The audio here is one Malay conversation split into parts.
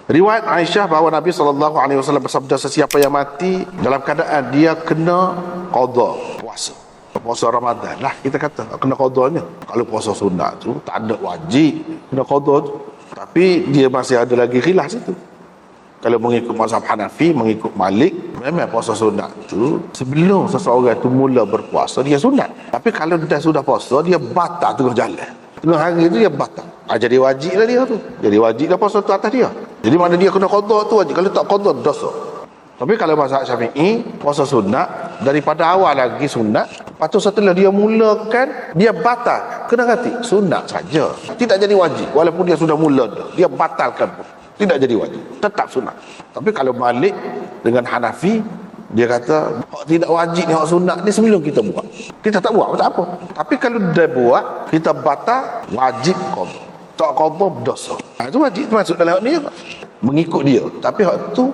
Riwayat Aisyah bahawa Nabi SAW bersabda, sesiapa yang mati dalam keadaan dia kena qada puasa Ramadan lah, kita kata kena qadanya. Kalau puasa sunat tu tak ada wajib kena qada tu, tapi dia masih ada lagi khilaf situ. Kalau mengikut mazhab Hanafi, mengikut Malik, memang puasa sunat tu sebelum seseorang tu mula berpuasa dia sunat. Tapi kalau dia sudah puasa, dia batal tengah jalan, tengah hari tu dia batal. Jadi wajib lah dia tu. Jadi wajib lah puasa tu atas dia. Jadi mana dia kena qada tu wajib. Kalau tak qada dosa. Tapi kalau mazhab Syafi'i, puasa sunat daripada awal lagi sunat, lepas tu setelah dia mulakan dia batal, kena ganti sunat saja. Tidak jadi wajib walaupun dia sudah mula dah. Dia batalkan pun tidak jadi wajib, tetap sunat. Tapi kalau Malik dengan Hanafi, dia kata hak tidak wajib ni, hak sunat ni sebelum kita buat, kita tak buat tak apa. Tapi kalau dia buat, kita batal, wajib qada. Tak qada berdosa. Itu wajib masuk dalam hak ni juga, mengikut dia. Tapi hak tu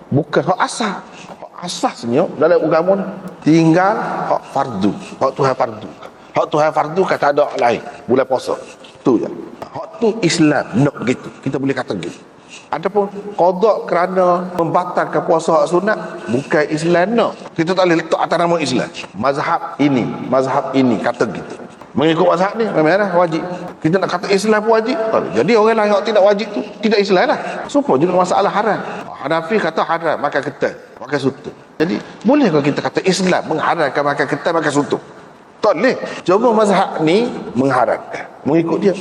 bukan hak asas. Hak asasnya dalam agama ni tinggal hak fardu. Hak Tuhan fardu. Hak Tuhan fardu kata ada hak lain. Bulan puasa. Tu je. Hak tu Islam nak begitu. Kita boleh kata gitu. Adapun qada kerana membatalkan puasa hak sunat, bukan Islam nak. Kita tak boleh letak atas nama Islam. Mazhab ini kata gitu. Mengikut mazhab ni memang wajib. Kita nak kata Islam pun wajib. Jadi orang lain yang tidak wajib tu tidak Islam lah. Supaya juga masalah haram. Hanafi kata haram makan ketan, makan soto. Jadi boleh kalau kita kata Islam mengharamkan makan ketan, makan soto? Tak boleh. Cuma mazhab ni mengharamkan. Mengikut dia.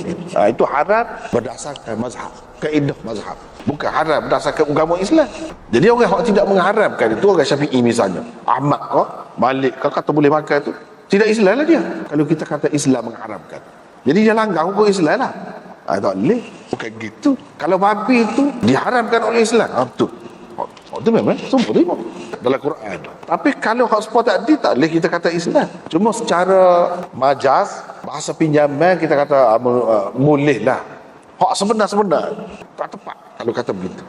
Itu haram berdasarkan mazhab, kaedah mazhab. Bukan haram berdasarkan agama Islam. Jadi orang yang tidak mengharamkan itu, orang Syafi'i misalnya, Ahmad kau, Malik kau kata boleh makan tu, tidak Islam lah dia. Kalau kita kata Islam mengharamkan, jadi dia langgar hukum Islam lah. Tak boleh. Bukan gitu. Kalau babi itu diharamkan oleh Islam, betul. Itu memang semua terima dalam Quran. Tapi kalau hak sport tadi tak boleh kita kata Islam. Cuma secara majaz, bahasa pinjaman kita kata boleh lah. Hak sebenar-sebenar tak tepat kalau kata begitu.